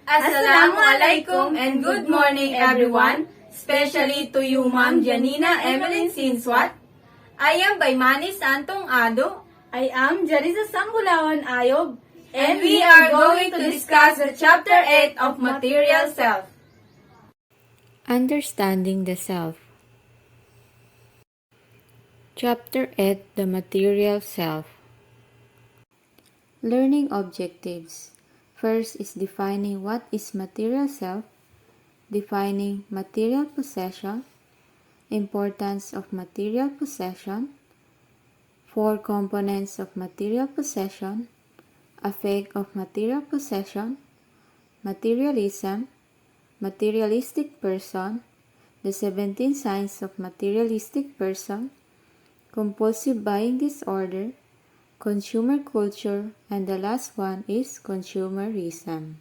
Assalamualaikum and good morning everyone, especially to you Ma'am Janina Evelyn Sinswat. I am Baymani Santong Ado. I am Jarisa Sambulawan Ayob, And we are going to discuss the chapter 8 of Material Self. Understanding the Self. Chapter 8, The Material Self. Learning objectives. First is defining what is material self, defining material possession, importance of material possession, 4 components of material possession, effect of material possession, materialism, materialistic person, the 17 signs of materialistic person, compulsive buying disorder, consumer culture, and the last one is consumerism.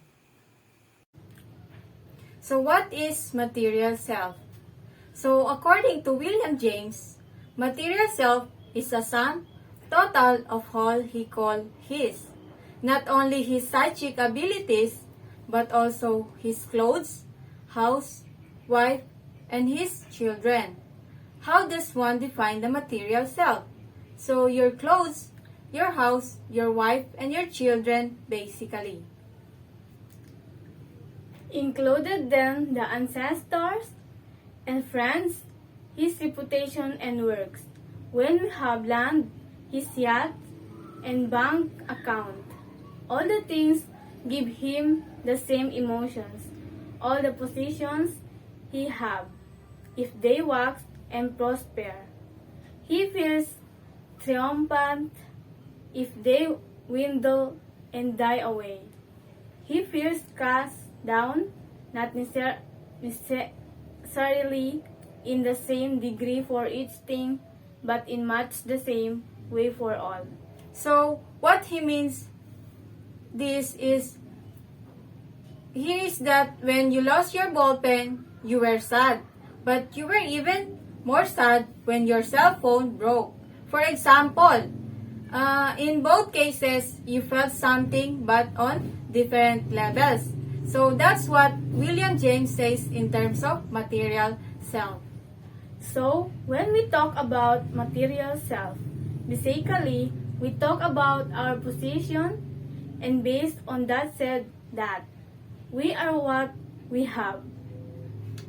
So what is material self? So according to William James, material self is a sum total of all he called his. Not only his psychic abilities, but also his clothes, house, wife, and his children. How does one define the material self? So your clothes, your house, your wife, and your children basically. included then the ancestors and friends, his reputation and works. When we have land, his yacht and bank account. All the things give him the same emotions. All the positions he have, if they wax and prosper. He feels triumphant if they dwindle and die away. He feels cast down, not necessarily in the same degree for each thing, but in much the same way for all. So what he means this is, here is that when you lost your ball pen, you were sad. But you were even more sad when your cell phone broke. For example, in both cases, you felt something but on different levels. So that's what William James says in terms of material self. So, when we talk about material self, basically, we talk about our position, and based on that said that we are what we have.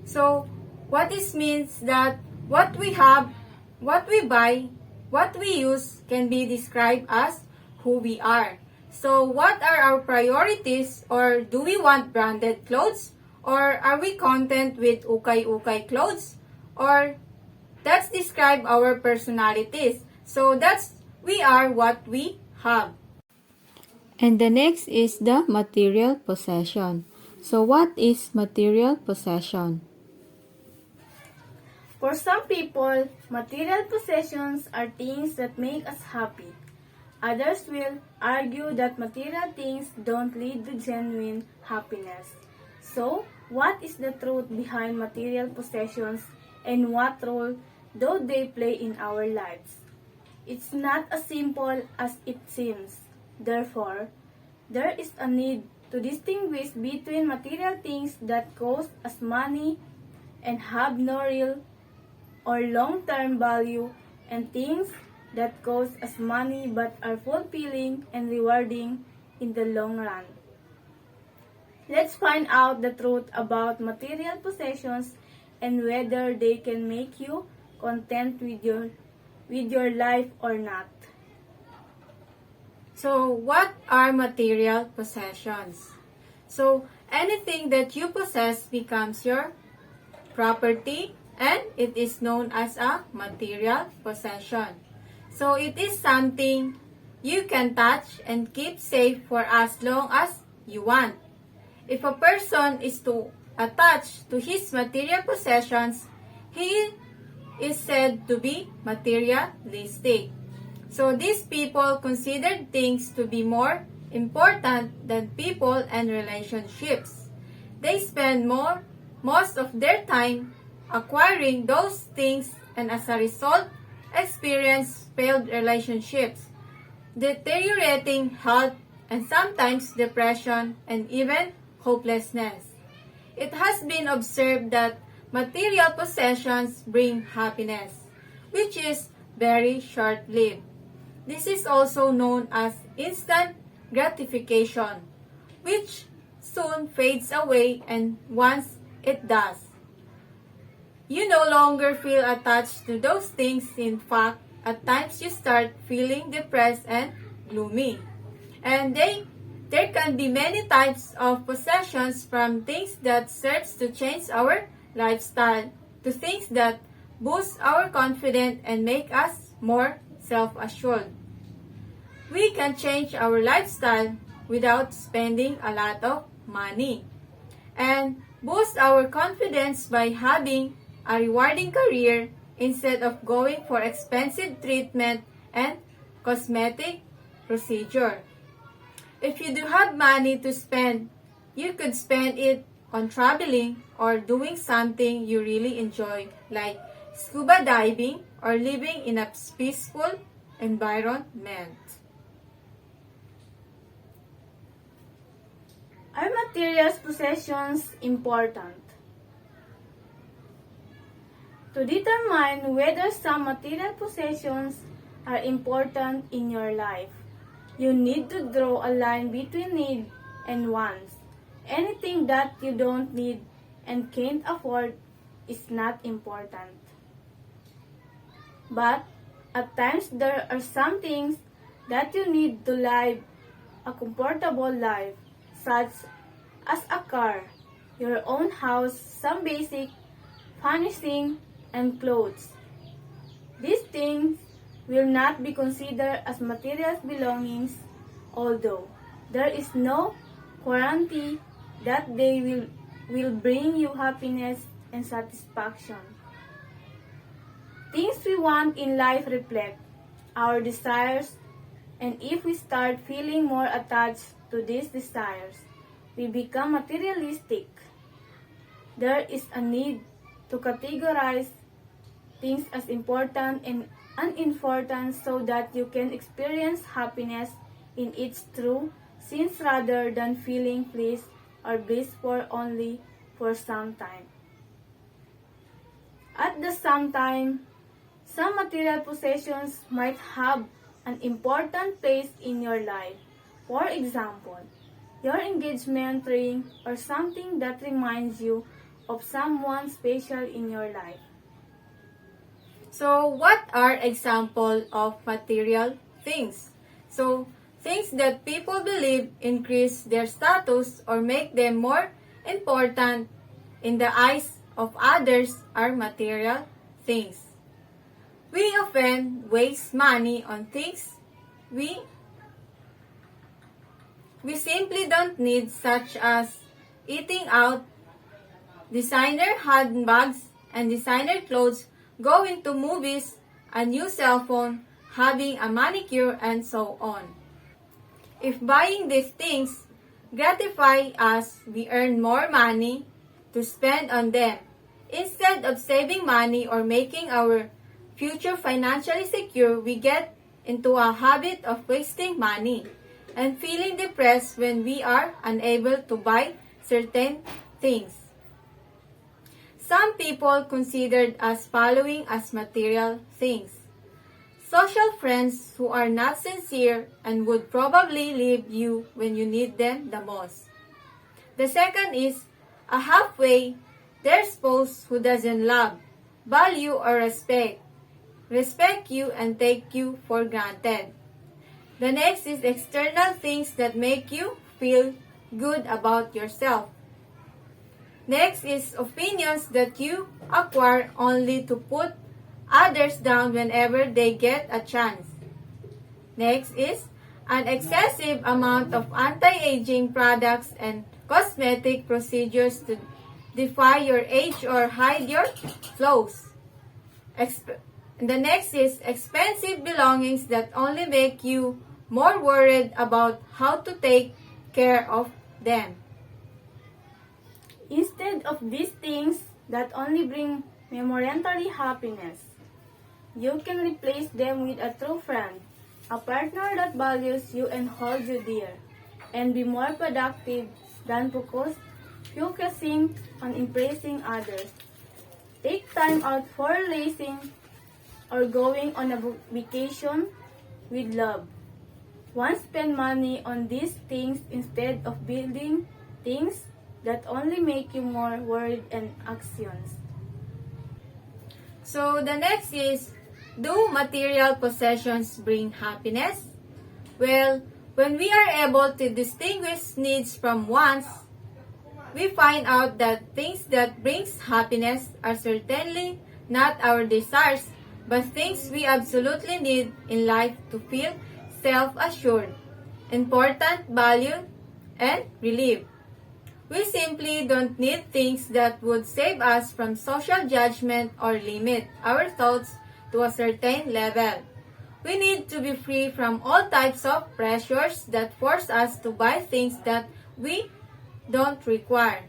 So what this means that what we have, what we buy, what we use can be described as who we are. So what are our priorities, or do we want branded clothes, or are we content with ukay-ukay clothes, or that's describe our personalities. So that's we are what we have. And the next is the material possession. So what is material possession? For some people, material possessions are things that make us happy. Others will argue that material things don't lead to genuine happiness. So, what is the truth behind material possessions, and what role do they play in our lives? It's not as simple as it seems. Therefore, there is a need to distinguish between material things that cost us money and have no real or long-term value, and things that cost us money but are fulfilling and rewarding in the long run. Let's find out the truth about material possessions and whether they can make you content with your life or not. So what are material possessions? So anything that you possess becomes your property, and it is known as a material possession. So it is something you can touch and keep safe for as long as you want. If a person is to attach to his material possessions, he is said to be materialistic. So these people consider things to be more important than people and relationships. They spend most of their time acquiring those things, and as a result, experience failed relationships, deteriorating health, and sometimes depression, and even hopelessness. It has been observed that material possessions bring happiness, which is very short-lived. This is also known as instant gratification, which soon fades away, and once it does, you no longer feel attached to those things. In fact, at times you start feeling depressed and gloomy. And there can be many types of possessions, from things that serves to change our lifestyle to things that boost our confidence and make us more self-assured. We can change our lifestyle without spending a lot of money and boost our confidence by having a rewarding career instead of going for expensive treatment and cosmetic procedure. If you do have money to spend, you could spend it on traveling or doing something you really enjoy, like scuba diving or living in a peaceful environment. Are material possessions important? To determine whether some material possessions are important in your life, you need to draw a line between need and wants. Anything that you don't need and can't afford is not important. But at times there are some things that you need to live a comfortable life, such as a car, your own house, some basic furnishing, and clothes. These things will not be considered as material belongings, although there is no guarantee that they will bring you happiness and satisfaction. Things we want in life reflect our desires, and if we start feeling more attached to these desires, we become materialistic. There is a need to categorize things as important and unimportant so that you can experience happiness in its true sense rather than feeling pleased or bliss for only for some time. At the same time, some material possessions might have an important place in your life. For example, your engagement ring or something that reminds you of someone special in your life. So, what are examples of material things? So, things that people believe increase their status or make them more important in the eyes of others are material things. We often waste money on things we simply don't need, such as eating out, designer handbags and designer clothes, going to movies, a new cell phone, having a manicure, and so on. If buying these things gratify us, we earn more money to spend on them. Instead of saving money or making our future financially secure, we get into a habit of wasting money and feeling depressed when we are unable to buy certain things. Some people considered as following as material things: social friends who are not sincere and would probably leave you when you need them the most. The second is a halfway their spouse who doesn't love, value, or respect you and take you for granted. The next is external things that make you feel good about yourself. Next is opinions that you acquire only to put others down whenever they get a chance. Next is an excessive amount of anti-aging products and cosmetic procedures to defy your age or hide your flaws. The next is expensive belongings that only make you more worried about how to take care of them. Instead of these things that only bring momentary happiness, you can replace them with a true friend, a partner that values you and holds you dear, and be more productive than focusing on impressing others. Take time out for relaxing or going on a vacation with love. One, spend money on these things instead of building things that only make you more worried and anxious. So the next is, do material possessions bring happiness? Well, when we are able to distinguish needs from wants, we find out that things that brings happiness are certainly not our desires, but things we absolutely need in life to feel self-assured, important, valued, and relieved. We simply don't need things that would save us from social judgment or limit our thoughts to a certain level. We need to be free from all types of pressures that force us to buy things that we don't require.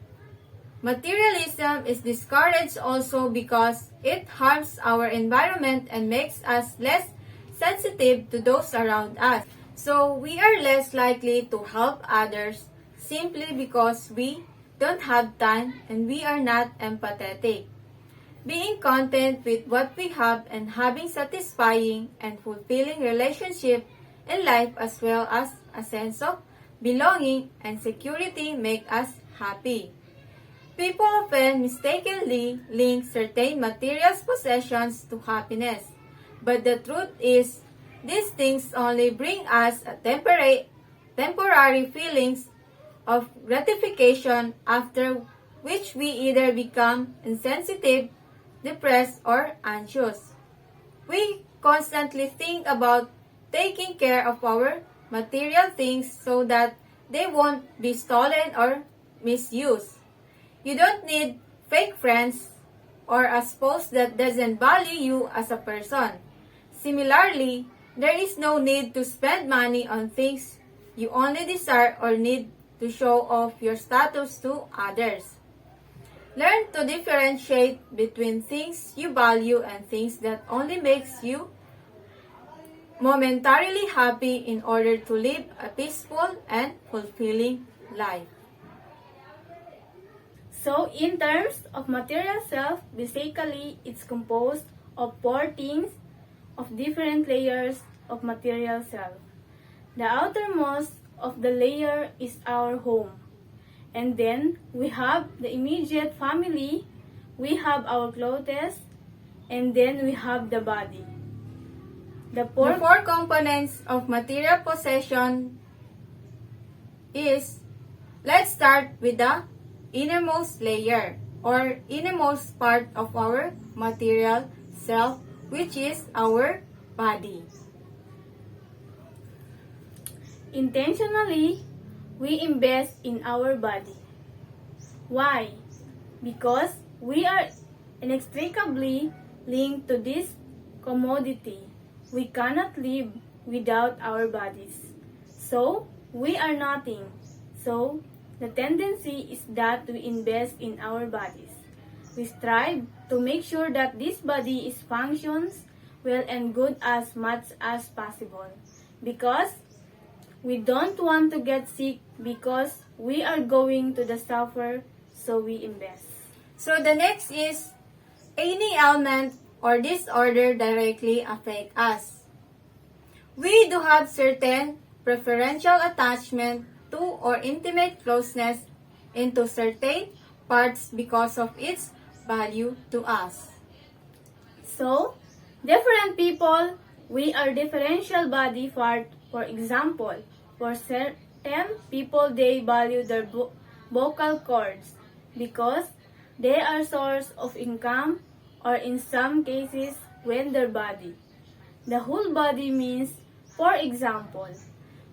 Materialism is discouraged also because it harms our environment and makes us less sensitive to those around us. So we are less likely to help others simply because we don't have time and we are not empathetic. Being content with what we have and having satisfying and fulfilling relationship in life as well as a sense of belonging and security make us happy. People often mistakenly link certain material possessions to happiness, but the truth is, these things only bring us a temporary feelings of gratification after which we either become insensitive, depressed, or anxious. We constantly think about taking care of our material things so that they won't be stolen or misused. You don't need fake friends or a spouse that doesn't value you as a person. Similarly, there is no need to spend money on things you only desire or need to show off your status to others. Learn to differentiate between things you value and things that only makes you momentarily happy in order to live a peaceful and fulfilling life. So, in terms of material self, basically it's composed of four things of different layers of material self. The outermost of the layer is our home. And then we have the immediate family, we have our clothes, and then we have the body. The The four components of material possession is, let's start with the innermost layer or innermost part of our material self, which is our body. Intentionally, we invest in our body. Why? Because we are inextricably linked to this commodity. We cannot live without our bodies. So, we are nothing. So, the tendency is that we invest in our bodies. We strive to make sure that this body is functions well and good as much as possible. Because we don't want to get sick because we are going to the suffer, so we invest. So the next is, any ailment or disorder directly affect us. We do have certain preferential attachment to or intimate closeness into certain parts because of its value to us. So, different people, we are differential body part. For example, for certain people, they value their vocal cords because they are source of income, or in some cases, when their body. The whole body means, for example,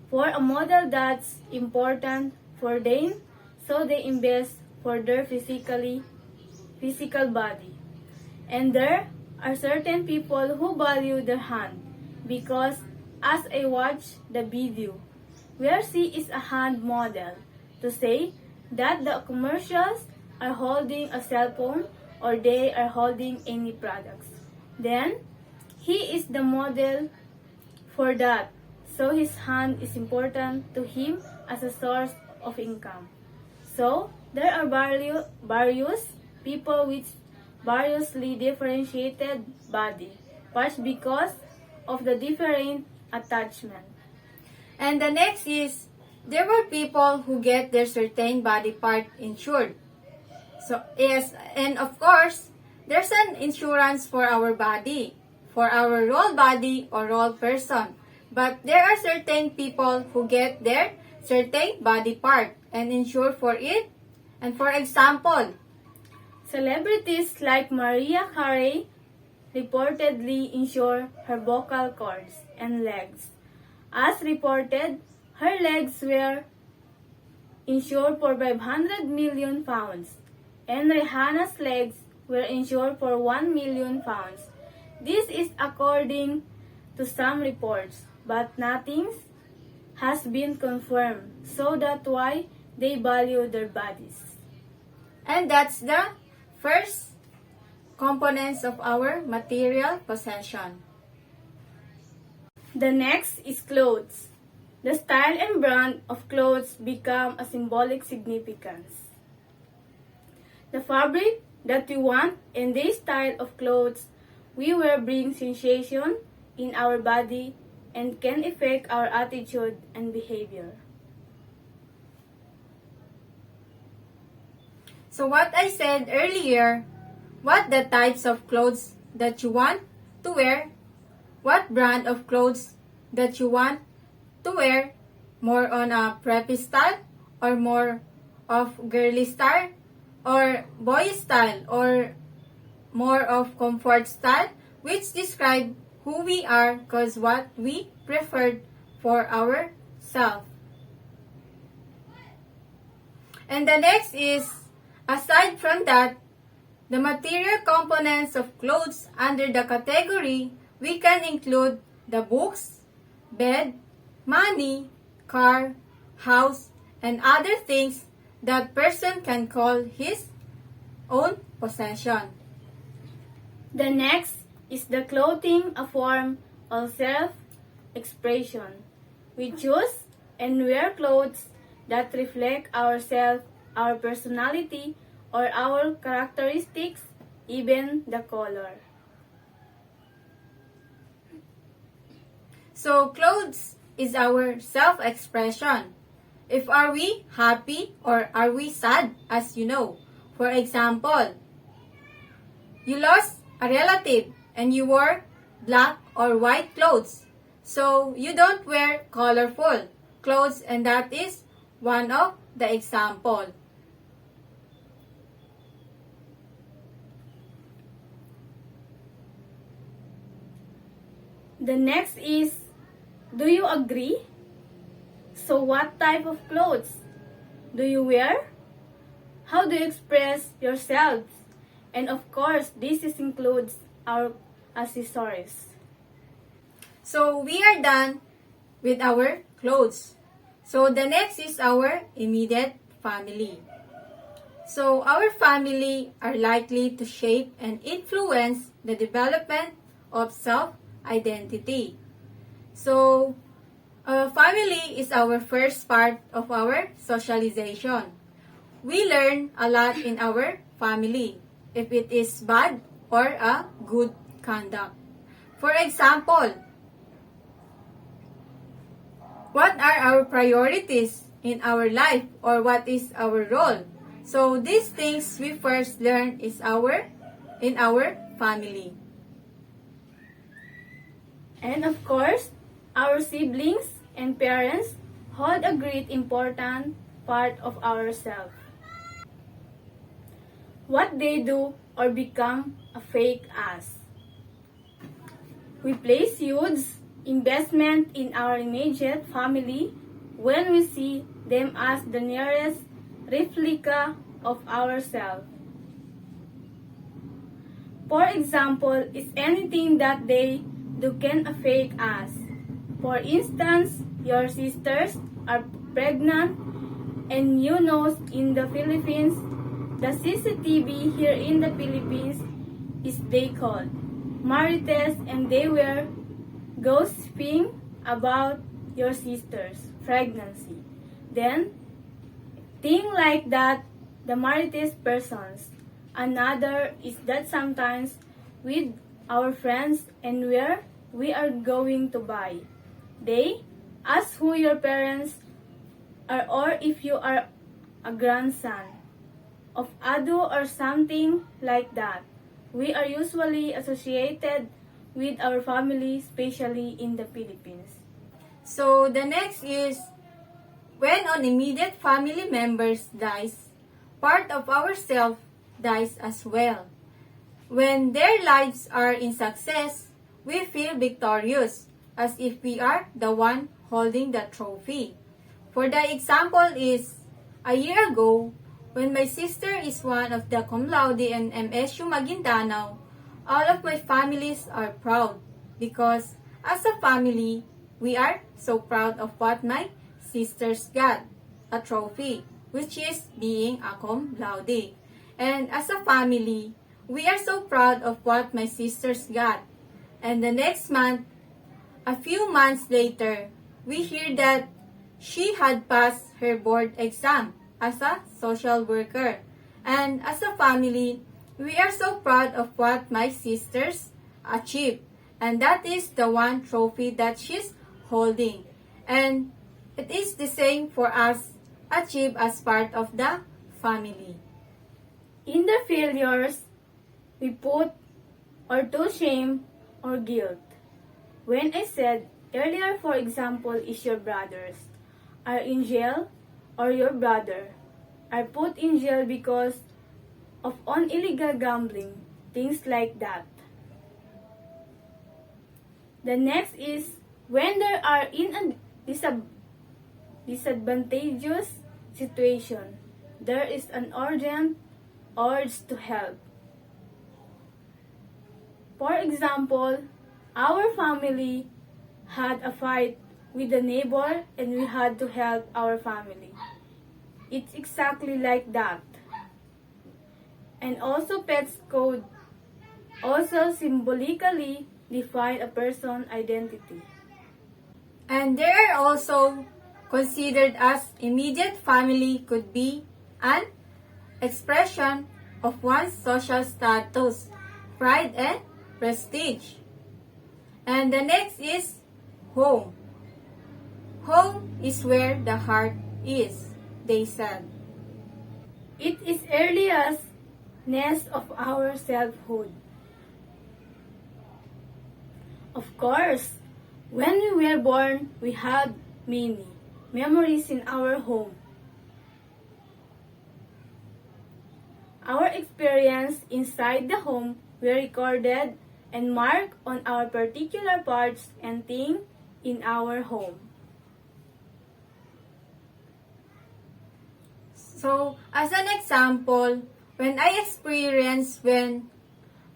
for a model that's important for them, so they invest for their physical body. And there are certain people who value their hand because as I watch the video where she is a hand model, to say that the commercials are holding a cell phone or they are holding any products, then he is the model for that. So his hand is important to him as a source of income. So, there are various people with variously differentiated body parts because of the different attachment. And the next is, there were people who get their certain body part insured. So, yes, and of course, there's an insurance for our body, for our role body or role person. But there are certain people who get their certain body part and insure for it. And for example, Celebrities like Mariah Carey reportedly insure her vocal cords and legs. As reported, her legs were insured for 500 million pounds, and Rihanna's legs were insured for 1 million pounds. This is according to some reports, but nothing has been confirmed, so that's why they value their bodies. and that's the first components of our material possession. The next is clothes. The style and brand of clothes become a symbolic significance. The fabric that we want and the style of clothes we wear bring sensation in our body and can affect our attitude and behavior. So what I said earlier, what the types of clothes that you want to wear, what brand of clothes that you want to wear, more on a preppy style or more of girly style or boy style or more of comfort style, which describe who we are cause what we preferred for ourselves. And the next is, aside from that, the material components of clothes under the category, we can include the books, bed, money, car, house, and other things that person can call his own possession. The next is the clothing, a form of self-expression. We choose and wear clothes that reflect ourselves, our personality, or our characteristics, even the color. So clothes is our self-expression. If are we happy or are we sad, as you know. For example, you lost a relative and you wore black or white clothes. So you don't wear colorful clothes, and that is one of the example. The next is, do you agree? So what type of clothes do you wear? How do you express yourselves? And of course, includes our accessories. So we are done with our clothes. So the next is our immediate family. So our family are likely to shape and influence the development of self-identity. So family is our first part of our socialization. We learn a lot in our family, if it is bad or a good conduct. For example, what are our priorities in our life or what is our role? So these things we first learn is in our family. And of course, our siblings and parents hold a great important part of ourselves. What they do or become a fake us. We place huge investment in our immediate family when we see them as the nearest replica of ourselves. For example, is anything that they do can affect us. For instance, your sisters are pregnant and you know in the Philippines, the CCTV here in the Philippines is they called Marites, and they were gossiping about your sister's pregnancy. Then, Think like that the Marites persons. Another is that sometimes with our friends and where we are going to buy. They ask who your parents are or if you are a grandson of Adu or something like that. We are usually associated with our family, especially in the Philippines. So the next is when an immediate family members dies, part of ourself dies as well. When their lives are in success, we feel victorious, as if we are the one holding the trophy. For the example is, a year ago, when my sister is one of the cum laude in MSU Maguindanao, all of my families are proud because as a family, we are so proud of what my sisters got, a trophy, which is being a cum laude. And as a family, we are so proud of what my sisters got. And the next month, a few months later, we hear that she had passed her board exam as a social worker. And as a family, we are so proud of what my sisters achieved. And that is the one trophy that she's holding. And it is the same for us achieve as part of the family. In the failures, we put or to shame or guilt. When I said earlier, for example, is your brothers are in jail or your brother are put in jail because of on illegal gambling, things like that. The next is when there are in a disadvantageous situation, there is an urgent urge to help. For example, our family had a fight with a neighbor and we had to help our family. It's exactly like that. And also pets code also symbolically define a person's identity. And they are also considered as immediate family could be an expression of one's social status, pride, and prestige. And the next is home. Home is where the heart is, they said. It is earliest nest of our selfhood. Of course, when we were born, we had many memories in our home. Our experience inside the home were recorded and marked on our particular parts and things in our home. So, as an example, when I experienced when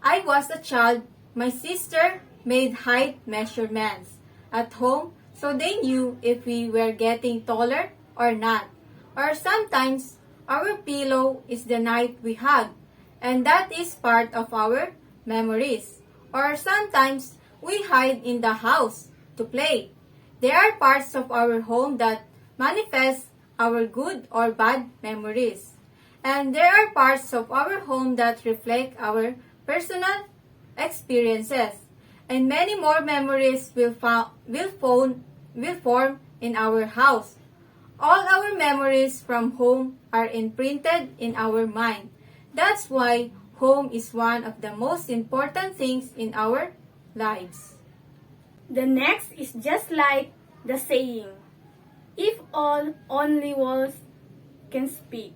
I was a child, my sister made height measurements at home so they knew if we were getting taller or not. Or sometimes, our pillow is the night we hug, and that is part of our memories. Or sometimes, we hide in the house to play. There are parts of our home that manifest our good or bad memories. And there are parts of our home that reflect our personal experiences. And many more memories will form in our house. All our memories from home are imprinted in our mind. That's why home is one of the most important things in our lives. The next is just like the saying, if all only walls can speak.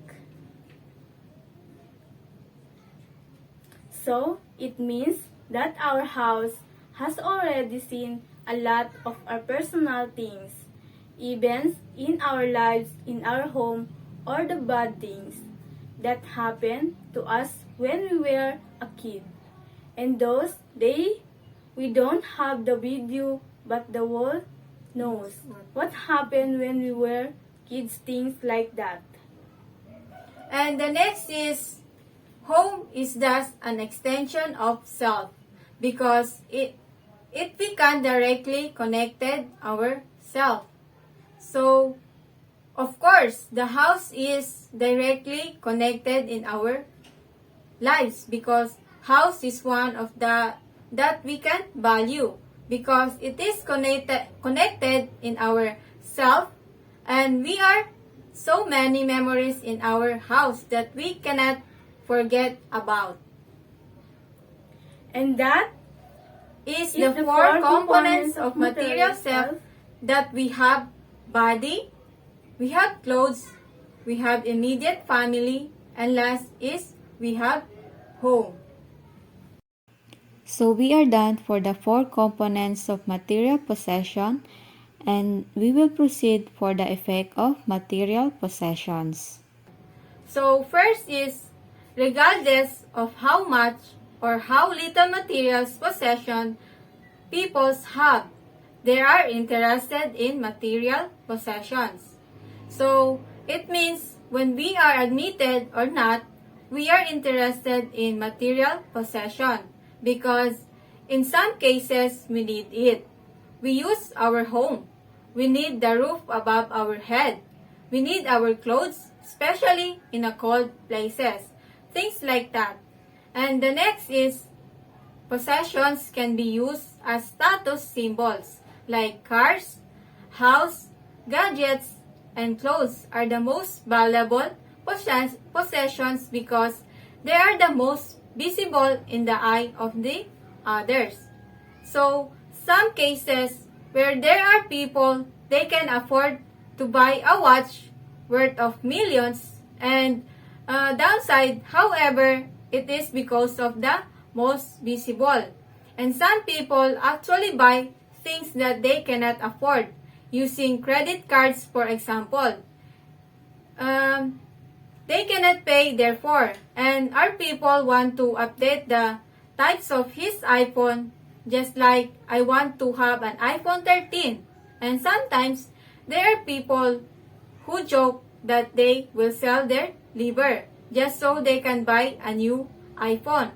So, it means that our house has already seen a lot of our personal things, events in our lives, in our home, or the bad things that happened to us when we were a kid. And those we don't have the video, but the world knows what happened when we were kids, things like that. And the next is home is thus an extension of self because it we can directly connected our self. So Of course, the house is directly connected in our lives because house is one of the that we can value because it is connected in our self, and we are so many memories in our house that we cannot forget about. And that Is is the four components of material self that we have: body, we have clothes, we have immediate family, and last is we have home. So we are done for the four components of material possession, and we will proceed for the effect of material possessions. So first is, regardless of how much or how little materials possession peoples have, they are interested in material possessions. So it means when we are admitted or not, we are interested in material possession because in some cases we need it. We use our home. We need the roof above our head. We need our clothes, especially in a cold places. Things like that. And the next is, possessions can be used as status symbols like cars, house, gadgets, and clothes are the most valuable possessions because they are the most visible in the eye of the others. So, some cases where there are people, they can afford to buy a watch worth of millions, and downside, however, it is because of the most visible. And some people actually buy things that they cannot afford using credit cards, for example. They cannot pay therefore, and our people want to update the types of his iPhone, just like I want to have an iPhone 13. And sometimes there are people who joke that they will sell their liver just so they can buy a new iPhone.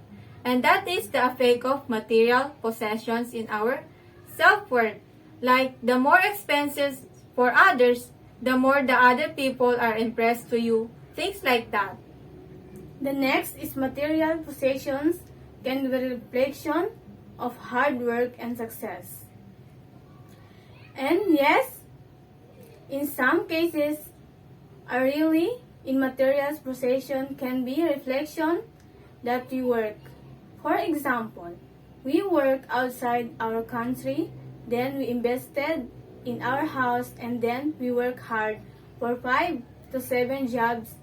And that is the effect of material possessions in our self-worth. Like, the more expenses for others, the more the other people are impressed to you. Things like that. The next is material possessions can be a reflection of hard work and success. And yes, in some cases, a really immaterial possession can be a reflection that we work. For example, we work outside our country, then we invested in our house, and then we work hard for 5 to 7 jobs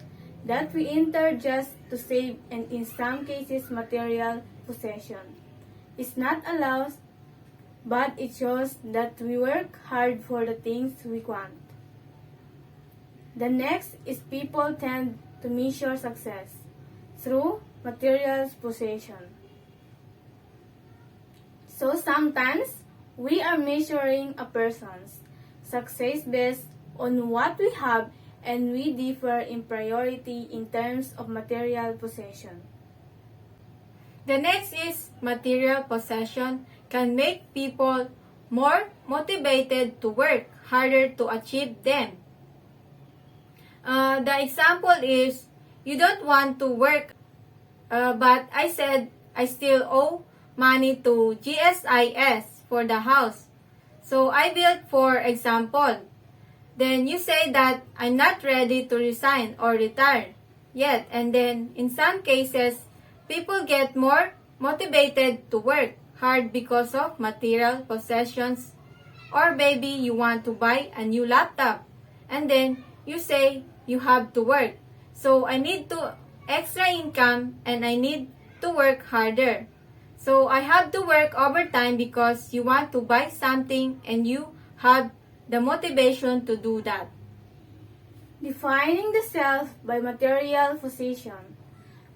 that we enter just to save, and in some cases material possession. It's not allowed, but it shows that we work hard for the things we want. The next is people tend to measure success through material possession. So sometimes we are measuring a person's success based on what we have, and we differ in priority in terms of material possession. The next is, material possession can make people more motivated to work harder to achieve them. The example is, you don't want to work, but I said I still owe money to GSIS for the house. So I built, for example. Then you say that I'm not ready to resign or retire yet. And then in some cases, people get more motivated to work hard because of material possessions. Or maybe you want to buy a new laptop. And then you say you have to work. So I need to extra income and I need to work harder. So I have to work overtime because you want to buy something and you have the motivation to do that. Defining the self by material possession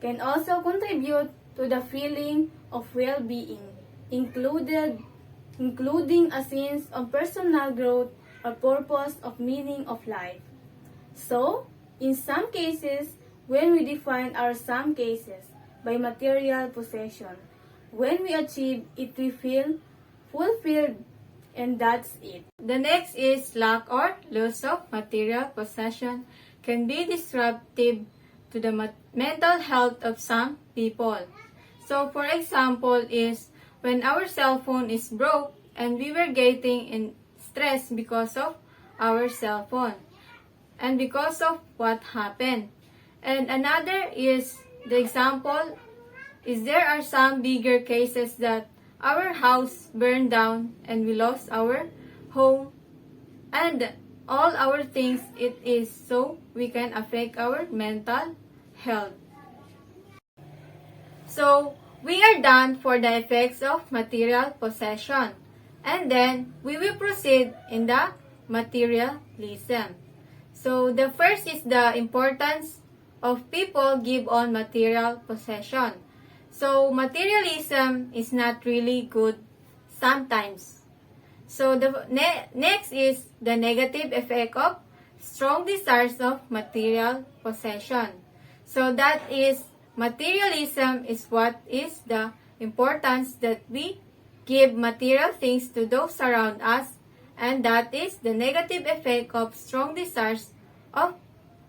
can also contribute to the feeling of well-being, including a sense of personal growth or purpose of meaning of life. So, in some cases, when we define our some cases by material possession, when we achieve it, we feel fulfilled and that's it. The next is lack or loss of material possession can be disruptive to the mental health of some people. So for example is when our cell phone is broke and we were getting in stress because of our cell phone and because of what happened. And another is the example is there are some bigger cases that our house burned down and we lost our home and all our things it is so we can affect our mental health. So we are done for the effects of material possession and then we will proceed in the materialism. So the first is the importance of people give on material possession. So materialism is not really good sometimes. So the next is the negative effect of strong desires of material possession. So that is materialism is what is the importance that we give material things to those around us, and that is the negative effect of strong desires of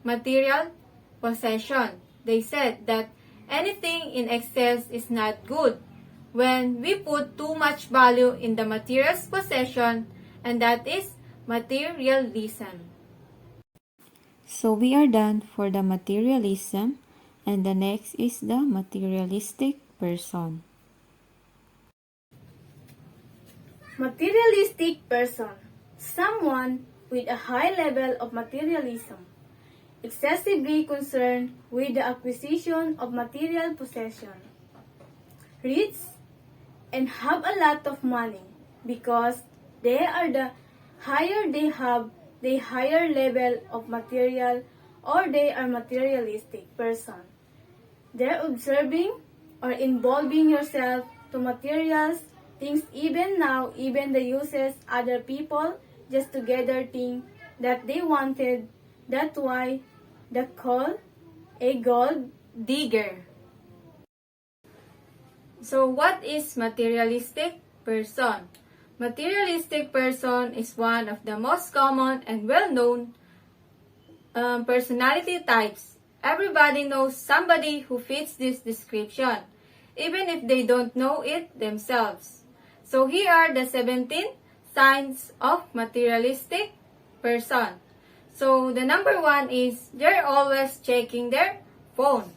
material possession. They said that anything in excess is not good when we put too much value in the material's possession, and that is materialism. So we are done for the materialism, and the next is the materialistic person. Materialistic person. Someone with a high level of materialism, excessively concerned with the acquisition of material possession. Rich and have a lot of money because they are the higher they have, the higher level of material, or they are materialistic person. They're observing or involving yourself to materials, things even now, even the uses other people just together think that they wanted. That's why they call a gold Digger. So what is materialistic person? Materialistic person is one of the most common and well-known personality types. Everybody knows somebody who fits this description, even if they don't know it themselves. So here are the 17 signs of materialistic person. So the number one is they're always checking their phone.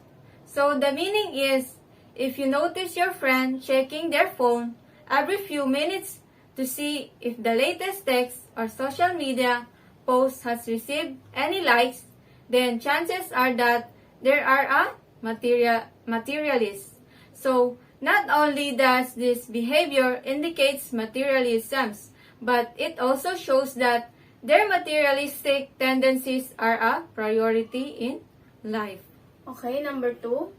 So the meaning is if you notice your friend checking their phone every few minutes to see if the latest text or social media post has received any likes, then chances are that they are a materialist. So not only does this behavior indicates materialism, but it also shows that their materialistic tendencies are a priority in life. Okay, number 2,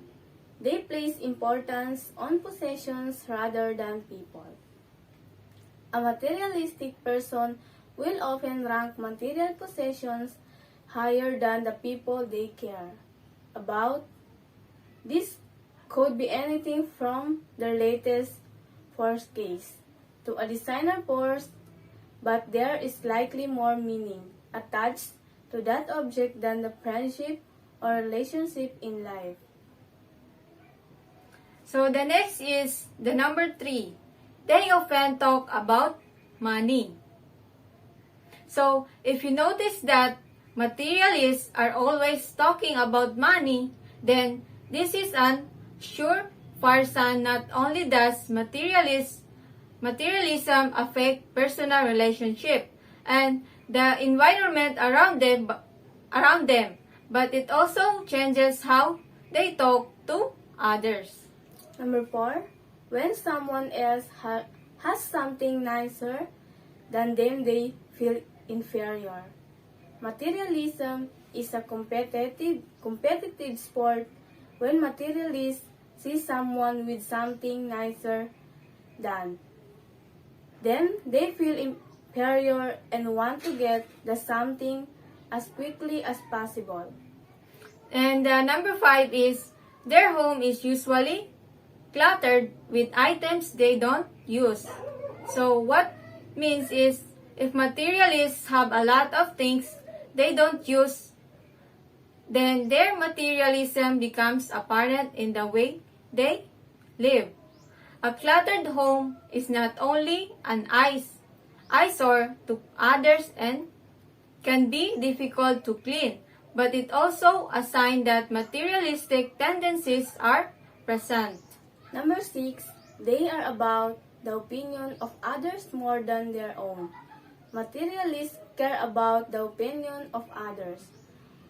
they place importance on possessions rather than people. A materialistic person will often rank material possessions higher than the people they care about. This could be anything from their latest Porsche case to a designer purse, but there is likely more meaning attached to that object than the friendship or relationship in life. So the next is the number 3. They often talk about money. So if you notice that materialists are always talking about money, then this is an surefire sign not only does materialism affect personal relationship and the environment around them, but it also changes how they talk to others. Number 4, when someone else has something nicer than them, they feel inferior. Materialism is a competitive sport. When materialists see someone with something nicer than them, they feel inferior and want to get the something as quickly as possible. And number 5 is their home is usually cluttered with items they don't use. So what means is if materialists have a lot of things they don't use, then their materialism becomes apparent in the way they live. A cluttered home is not only an eyesore to others and can be difficult to clean, but it also a sign that materialistic tendencies are present. Number 6, they are about the opinion of others more than their own. Materialists care about the opinion of others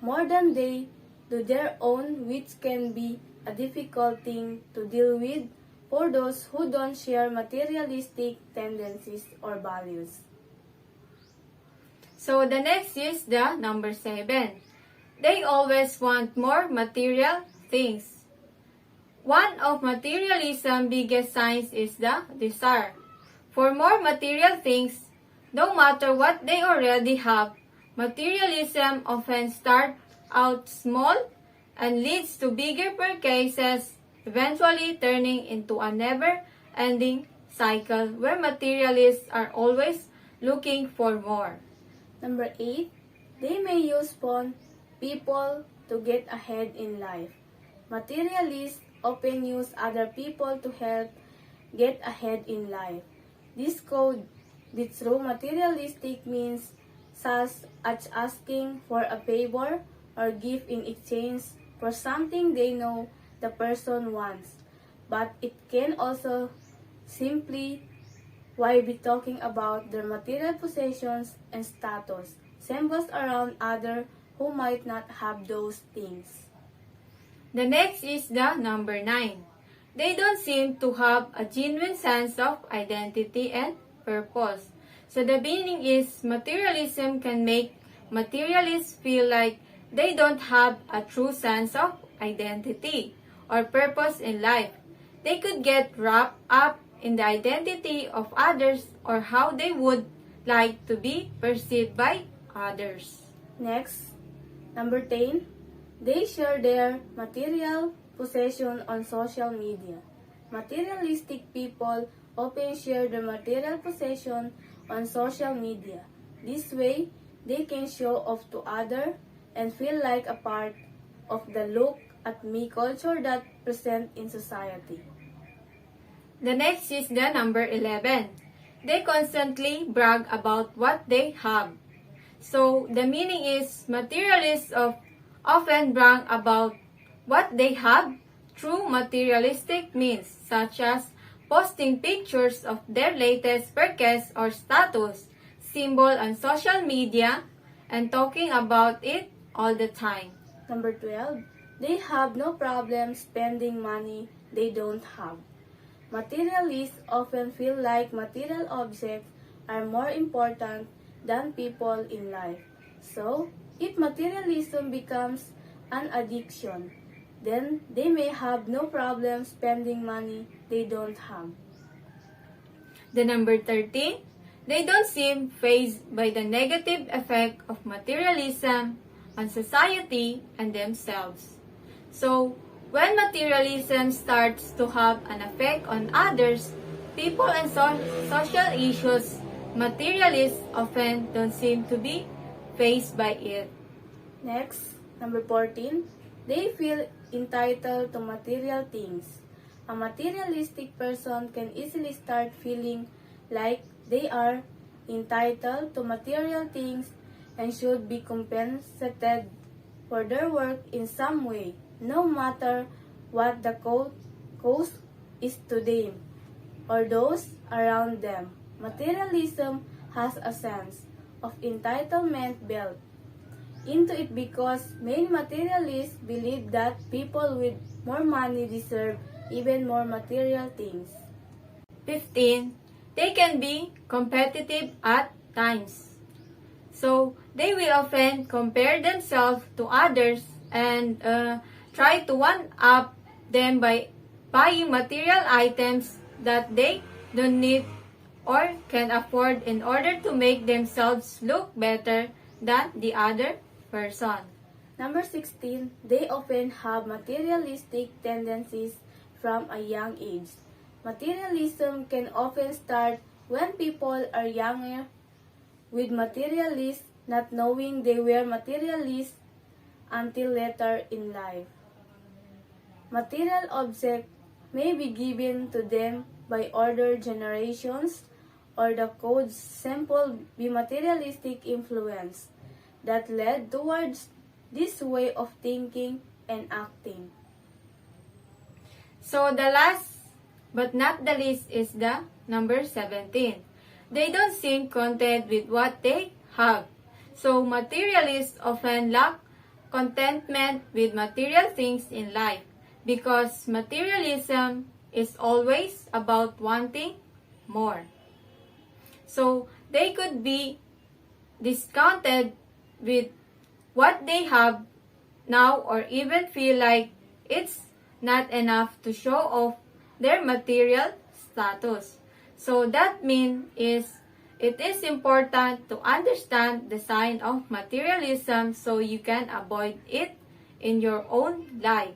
more than they do their own, which can be a difficult thing to deal with for those who don't share materialistic tendencies or values. So the next is the number 7. They always want more material things. One of materialism's biggest signs is the desire for more material things. No matter what they already have, materialism often starts out small and leads to bigger purchases, eventually turning into a never-ending cycle where materialists are always looking for more. Number 8, they may use people to get ahead in life. Materialists often use other people to help get ahead in life. This could be through materialistic means such as asking for a favor or gift in exchange for something they know the person wants. But it can also simply be talking about their material possessions and status, symbols around others who might not have those things. The next is the number 9. They don't seem to have a genuine sense of identity and purpose. So the meaning is materialism can make materialists feel like they don't have a true sense of identity or purpose in life. They could get wrapped up in the identity of others or how they would like to be perceived by others. Next, number 10, they share their material possession on social media. Materialistic people often share their material possession on social media. This way, they can show off to others and feel like a part of the look at me culture that present in society. The next is the number 11. They constantly brag about what they have. So the meaning is materialists often brag about what they have through materialistic means such as posting pictures of their latest purchase or status symbol on social media and talking about it all the time. Number 12, they have no problem spending money they don't have. Materialists often feel like material objects are more important than people in life. So, if materialism becomes an addiction, then they may have no problem spending money they don't have. The number 13, they don't seem fazed by the negative effect of materialism on society and themselves. So, when materialism starts to have an effect on others, people and social issues, materialists often don't seem to be fazed by it. Next, number 14, they feel entitled to material things. A materialistic person can easily start feeling like they are entitled to material things and should be compensated for their work in some way, no matter what the cost is to them or those around them. Materialism has a sense of entitlement built into it because many materialists believe that people with more money deserve even more material things. 15. They can be competitive at times. So, they will often compare themselves to others and try to one-up them by buying material items that they don't need or can afford in order to make themselves look better than the other person. Number 16, they often have materialistic tendencies from a young age. Materialism can often start When people are younger with materialists, not knowing they were materialists until later in life. Material objects may be given to them by older generations, or the code's simple be materialistic influence that led towards this way of thinking and acting. So the last but not the least is the number 17. They don't seem content with what they have. So materialists often lack contentment with material things in life because materialism is always about wanting more. So they could be discounted with what they have now or even feel like it's not enough to show off their material status. So that means it is important to understand the sign of materialism so you can avoid it in your own life.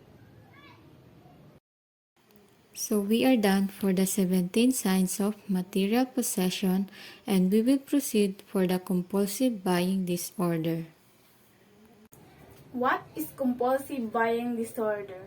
So we are done for the 17 signs of material possession, and we will proceed for the compulsive buying disorder. What is compulsive buying disorder?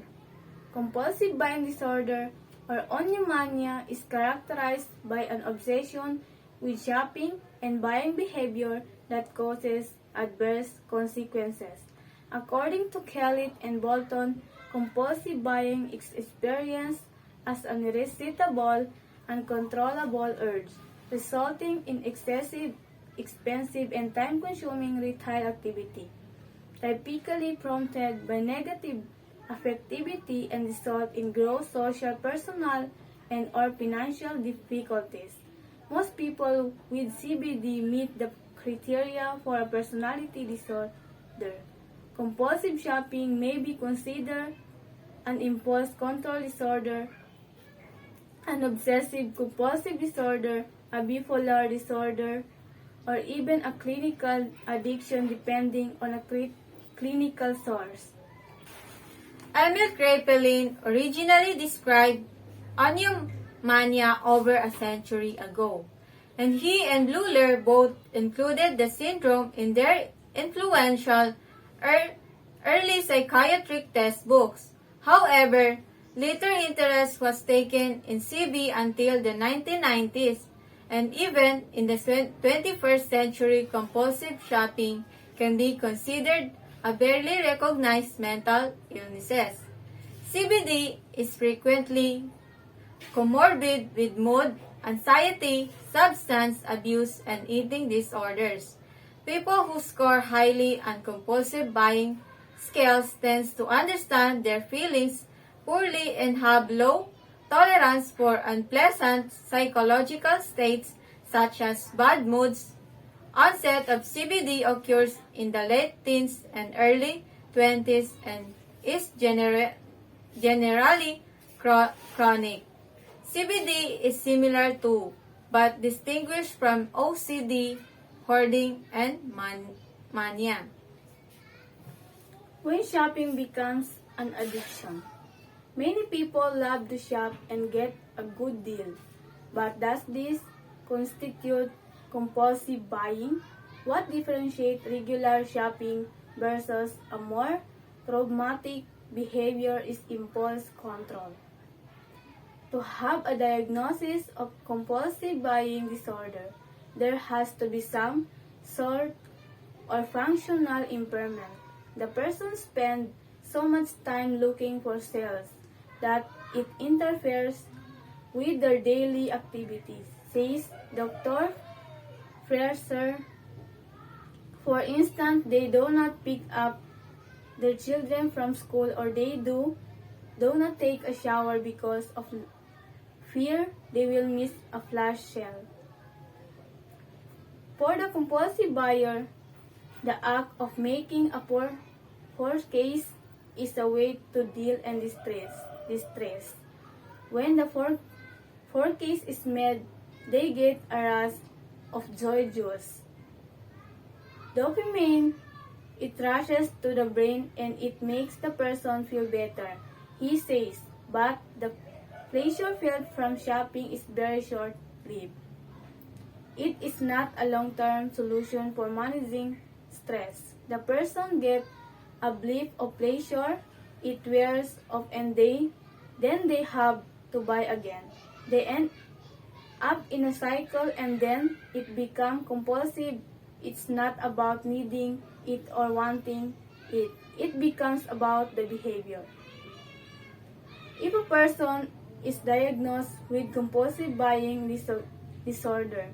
Compulsive buying disorder or onyomania is characterized by an obsession with shopping and buying behavior that causes adverse consequences. According to Kellett and Bolton, compulsive buying is experienced as an irresistible, uncontrollable urge, resulting in excessive, expensive, and time-consuming retail activity, typically prompted by negative affectivity and result in gross social, personal, and or financial difficulties. Most people with CBD meet the criteria for a personality disorder. Compulsive shopping may be considered an impulse control disorder, an obsessive compulsive disorder, a bipolar disorder, or even a clinical addiction depending on a clinical source. Emil Kraepelin originally described onyomania over a century ago, and he and Luller both included the syndrome in their influential early psychiatric textbooks. However, later interest was taken in CB until the 1990s, and even in the 21st century, compulsive shopping can be considered a barely recognized mental illnesses. CBD is frequently comorbid with mood, anxiety, substance abuse, and eating disorders. People who score highly on compulsive buying scales tend to understand their feelings poorly and have low tolerance for unpleasant psychological states such as bad moods. Onset of CBD occurs in the late teens and early 20s and is generally chronic. CBD is similar to, but distinguished from OCD, hoarding, and mania. When shopping becomes an addiction, many people love to shop and get a good deal. But does this constitute compulsive buying? What differentiates regular shopping versus a more traumatic behavior is impulse control. To have a diagnosis of compulsive buying disorder, there has to be some sort or functional impairment. The person spends so much time looking for sales that it interferes with their daily activities, says Dr. Fraser. For instance, they do not pick up their children from school, or they do not take a shower because of fear they will miss a flash sale. For the compulsive buyer, the act of making a forecast is a way to deal in distress. When the forecast is made, they get a rush of joy juice. Dopamine, it rushes to the brain and it makes the person feel better, he says, but the pleasure felt from shopping is very short-lived. It is not a long-term solution for managing stress. The person gets a blip of pleasure, it wears off and then they have to buy again. They end up in a cycle and then it becomes compulsive. It's not about needing it or wanting it. It becomes about the behavior. If a person is diagnosed with compulsive buying disorder,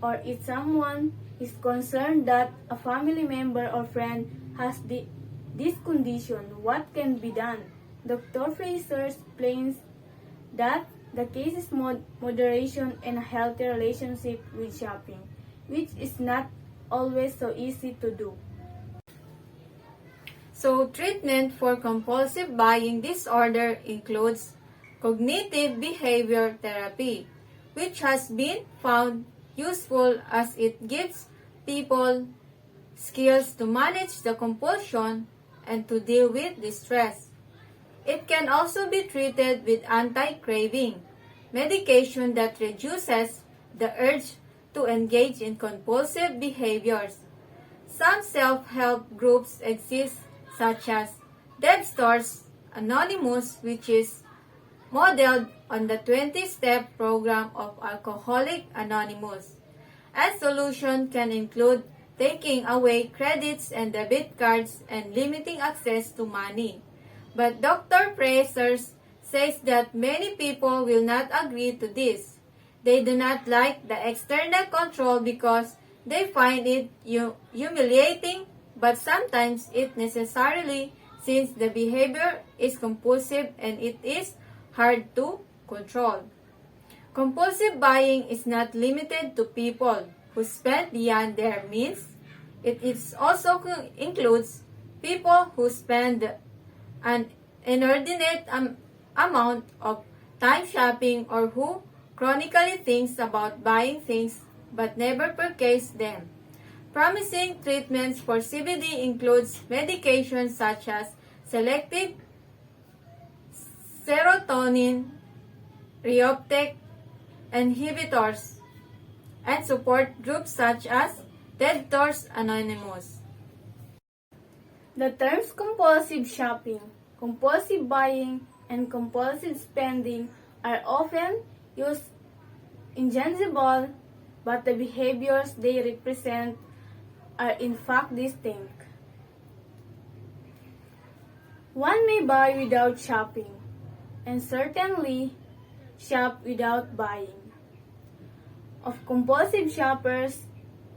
or if someone is concerned that a family member or friend has this condition, what can be done? Dr. Fraser explains that the case is moderation and a healthy relationship with shopping, which is not always so easy to do. So, treatment for compulsive buying disorder includes cognitive behavior therapy, which has been found useful as it gives people skills to manage the compulsion and to deal with distress. It can also be treated with anti-craving medication that reduces the urge to engage in compulsive behaviors. Some self-help groups exist such as Debstores Anonymous, which is modeled on the 20-step program of Alcoholics Anonymous. A solution can include taking away credits and debit cards and limiting access to money. But Dr. Fraser says that many people will not agree to this. They do not like the external control because they find it humiliating, but sometimes it necessarily, since the behavior is compulsive and it is hard to control. Compulsive buying is not limited to people who spend beyond their means. It also includes people who spend an inordinate amount of time shopping or who chronically thinks about buying things but never purchase them. Promising treatments for CBD includes medications such as selective serotonin reuptake inhibitors and support groups such as Debtors Anonymous. The terms compulsive shopping, compulsive buying, and compulsive spending are often used interchangeably, but the behaviors they represent are in fact distinct. One may buy without shopping, and certainly shop without buying. Of compulsive shoppers,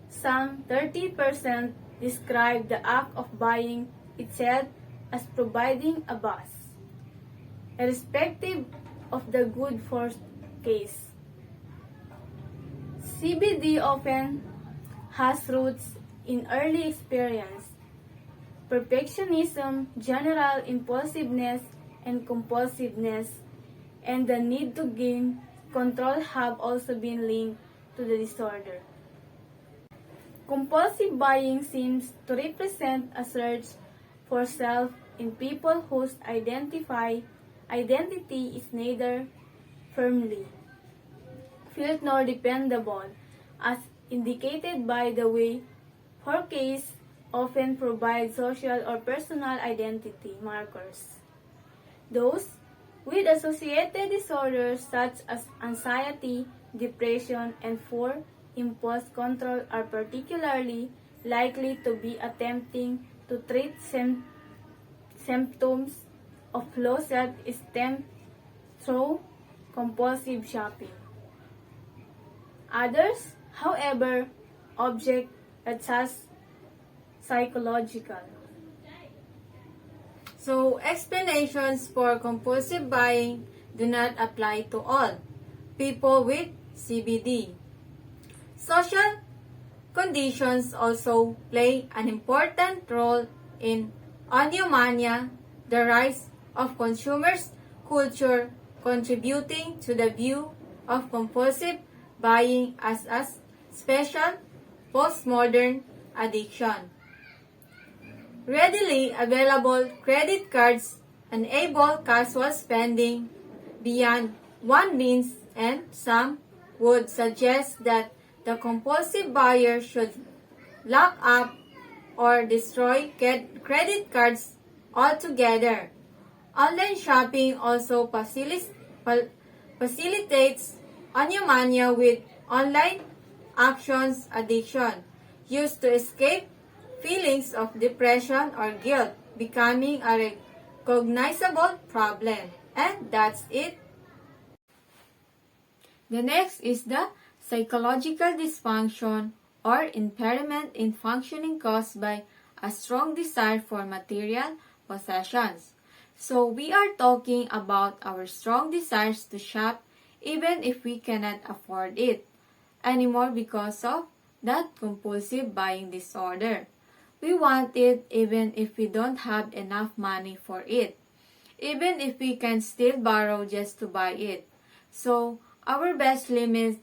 some 30% describe the act of buying itself as providing a buzz, irrespective of the good for case. CBD often has roots in early experience. Perfectionism, general impulsiveness, and compulsiveness, and the need to gain control have also been linked to the disorder. Compulsive buying seems to represent a search for self in people whose identity is neither firmly felt nor dependable, as indicated by the way forecasts often provide social or personal identity markers. Those with associated disorders such as anxiety, depression, and poor impulse control are particularly likely to be attempting to treat symptoms of low self-esteem through compulsive shopping. Others, however, object at as psychological. So, explanations for compulsive buying do not apply to all people with CBD. Social conditions also play an important role in oniomania, the rise of consumers' culture contributing to the view of compulsive buying as a special postmodern addiction. Readily available credit cards enable casual spending beyond one means, and some would suggest that the compulsive buyer should lock up or destroy credit cards altogether. Online shopping also facilitates mania with online actions addiction, used to escape feelings of depression or guilt, becoming a recognizable problem. And that's it. The next is the psychological dysfunction or impairment in functioning caused by a strong desire for material possessions. So we are talking about our strong desires to shop even if we cannot afford it anymore because of that compulsive buying disorder. We want it even if we don't have enough money for it, even if we can still borrow just to buy it. So our best limit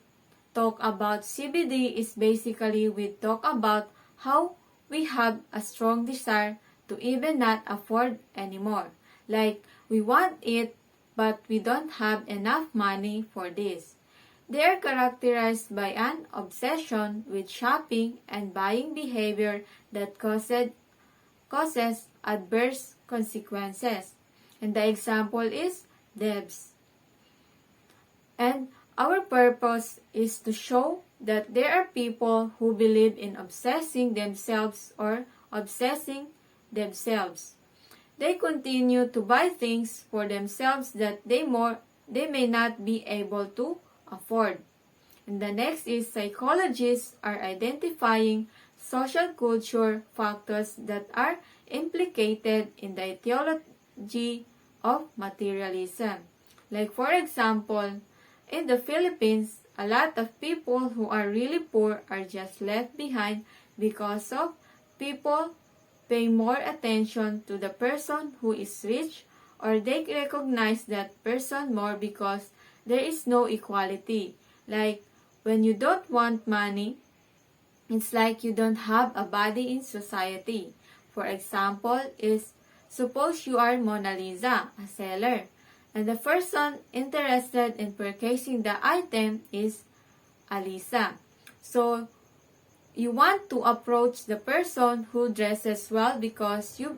talk about CBD is basically we talk about how we have a strong desire to even not afford anymore. Like we want it but we don't have enough money for this. They are characterized by an obsession with shopping and buying behavior that causes adverse consequences. And the example is debts. And our purpose is to show that there are people who believe in obsessing themselves or obsessing themselves. They continue to buy things for themselves that they may not be able to afford. And the next is psychologists are identifying social culture factors that are implicated in the etiology of materialism. Like for example, in the Philippines, a lot of people who are really poor are just left behind because of people pay more attention to the person who is rich, or they recognize that person more because there is no equality. Like when you don't want money, it's like you don't have a body in society. For example, is suppose you are Mona Lisa, a seller, and the person interested in purchasing the item is Alisa. So, you want to approach the person who dresses well because you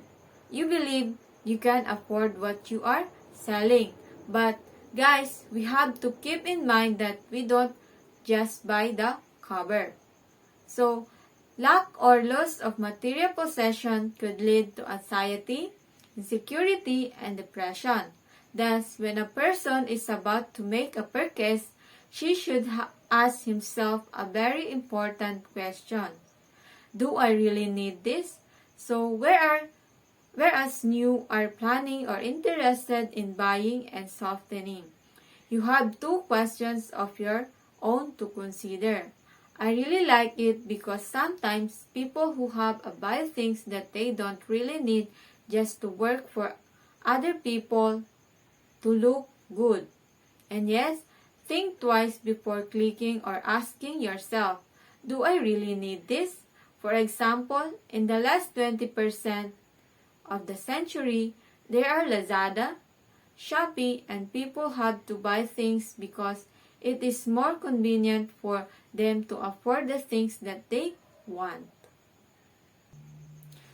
believe you can afford what you are selling. But guys, we have to keep in mind that we don't just buy the cover. So, lack or loss of material possession could lead to anxiety, insecurity, and depression. Thus, when a person is about to make a purchase, she should ask himself a very important question. Do I really need this? So, whereas you are planning or interested in buying and softening, you have two questions of your own to consider. I really like it because sometimes people who have buy things that they don't really need just to work for other people to look good. And yes, think twice before clicking or asking yourself, do I really need this? For example, in the last 20% of the century, there are Lazada, Shopee, and people have to buy things because it is more convenient for them to afford the things that they want.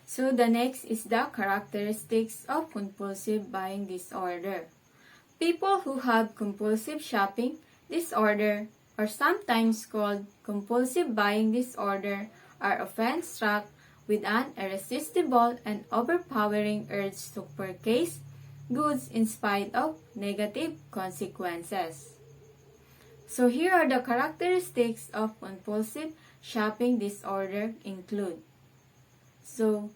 So the next is the characteristics of compulsive buying disorder. People who have compulsive shopping disorder, or sometimes called compulsive buying disorder, are often struck with an irresistible and overpowering urge to purchase goods in spite of negative consequences. So here are the characteristics of compulsive shopping disorder include. So,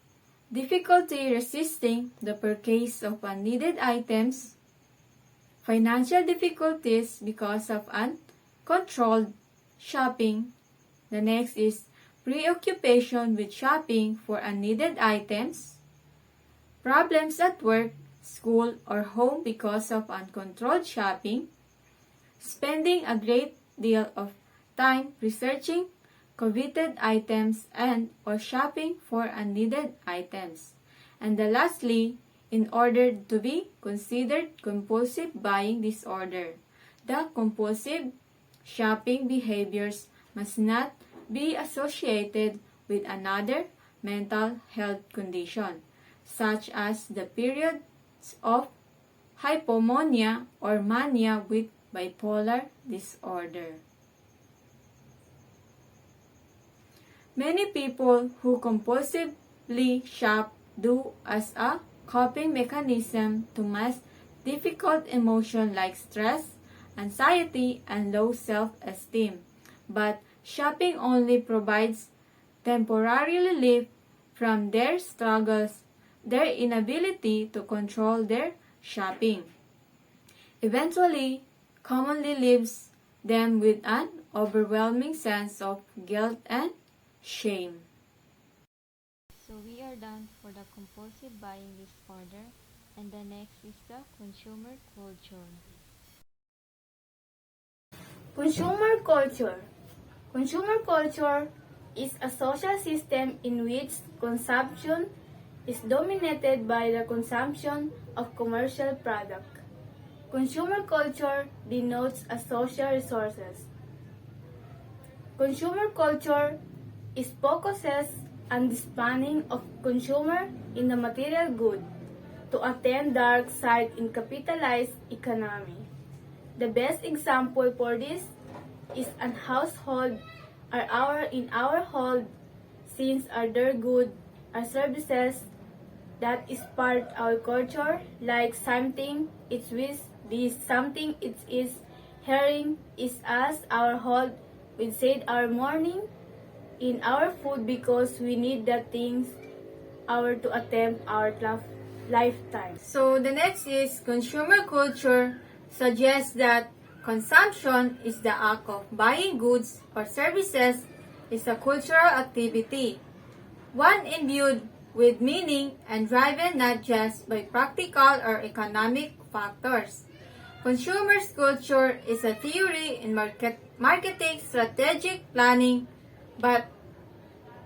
difficulty resisting the purchase of unneeded items, financial difficulties because of uncontrolled shopping. The next is preoccupation with shopping for unneeded items, problems at work, school, or home because of uncontrolled shopping, spending a great deal of time researching coveted items and or shopping for unneeded items. And lastly, in order to be considered compulsive buying disorder, the compulsive shopping behaviors must not be associated with another mental health condition, such as the periods of hypomania or mania with bipolar disorder. Many people who compulsively shop do as a coping mechanism to mask difficult emotions like stress, anxiety, and low self-esteem. But shopping only provides temporary relief from their struggles, their inability to control their shopping. Eventually, commonly leaves them with an overwhelming sense of guilt and shame. So we are done for the compulsive buying disorder, and the next is the consumer culture. Consumer culture. Consumer culture is a social system in which consumption is dominated by the consumption of commercial product. Consumer culture denotes a social resources. Consumer culture is focuses on the spanning of consumer in the material good to attain dark side in capitalized economy. The best example for this is an household in our hold since are there good are services that is part our culture like something it's with this something it is hearing is as our hold we said our morning in our food because we need the things our to attempt our lifetime. So the next is consumer culture suggests that consumption is the act of buying goods or services is a cultural activity, one imbued with meaning and driven not just by practical or economic factors. Consumers' culture is a theory in marketing strategic planning, but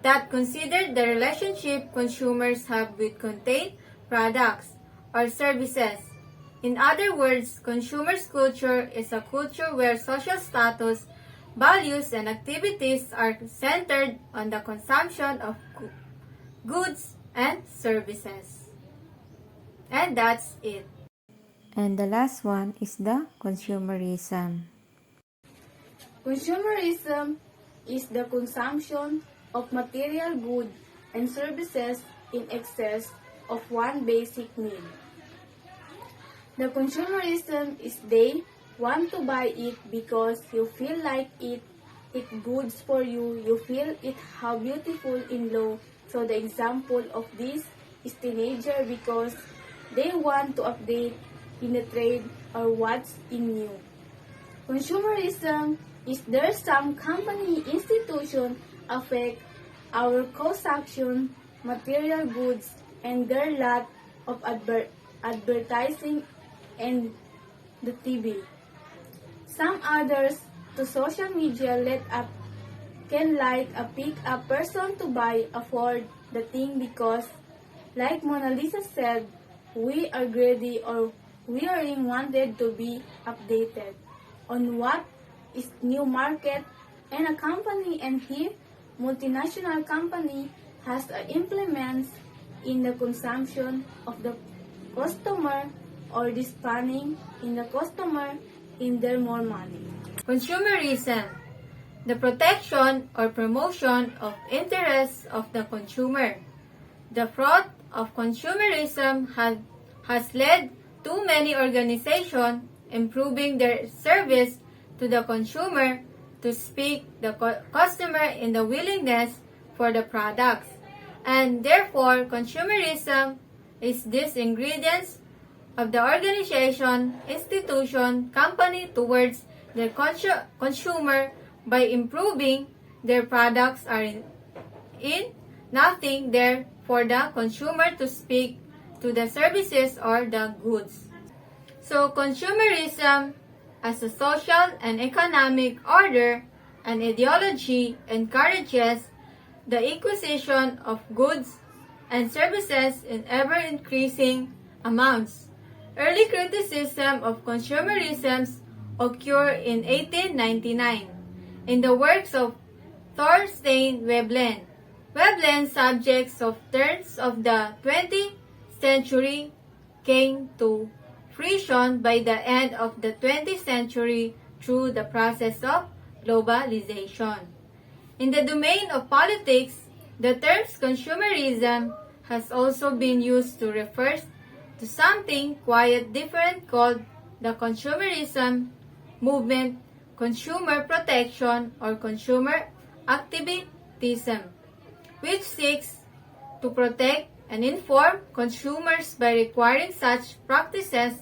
that consider the relationship consumers have with contained products or services. In other words, consumers' culture is a culture where social status, values, and activities are centered on the consumption of goods and services. And that's it. And the last one is the consumerism. Consumerism is the consumption of material goods and services in excess of one basic need. The consumerism is they want to buy it because you feel like it goods for you, you feel it how beautiful in law. So the example of this is teenager because they want to update in the trade or what's in new. Consumerism is there some company institution affect our consumption material goods and their lot of advertising and the TV. Some others to social media let up can like a pick a person to buy afford the thing because like Mona Lisa said, we are greedy or we are wanted to be updated on what is new market and a company and here multinational company has implements in the consumption of the customer or the spanning in the customer in their more money. Consumerism, the protection or promotion of interests of the consumer. The fraud of consumerism has led to many organizations improving their service to the consumer to speak the customer in the willingness for the products. And therefore, consumerism is these ingredients of the organization, institution, company towards the consumer by improving their products are in nothing there for the consumer to speak to the services or the goods. So consumerism as a social and economic order and ideology encourages the acquisition of goods and services in ever-increasing amounts. Early criticism of consumerism occurred in 1899. in the works of Thorstein Veblen. Veblen's subjects of turns of the 20th century came to fruition by the end of the 20th century through the process of globalization. In the domain of politics, the term consumerism has also been used to refer to something quite different called the consumerism movement, consumer protection, or consumer activism, which seeks to protect and inform consumers by requiring such practices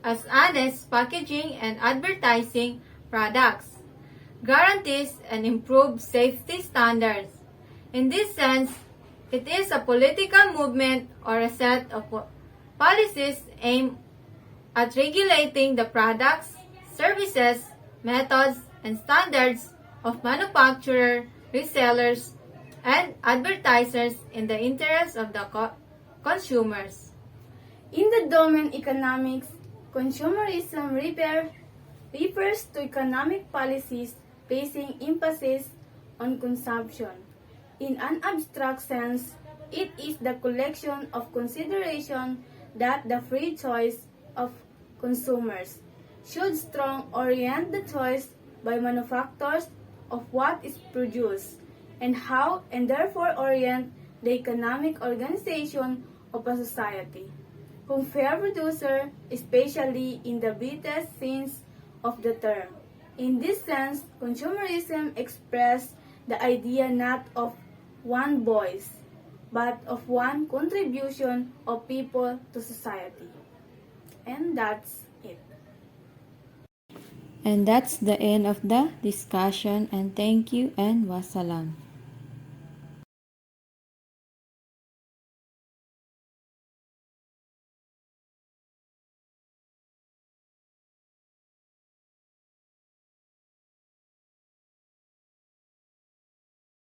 as honest packaging and advertising products, guarantees and improved safety standards. In this sense, it is a political movement or a set of policies aimed at regulating the products, services, methods, and standards of manufacturers, resellers, and advertisers in the interest of the consumers. In the domain economics, consumerism refers to economic policies placing emphasis on consumption. In an abstract sense, it is the collection of consideration that the free choice of consumers should strong orient the choice by manufacturers of what is produced and how, and therefore orient the economic organization of a society. From fair producer, especially in the widest sense of the term. In this sense, consumerism expresses the idea not of one voice, but of one contribution of people to society. And that's it. And that's the end of the discussion, and thank you and wassalam.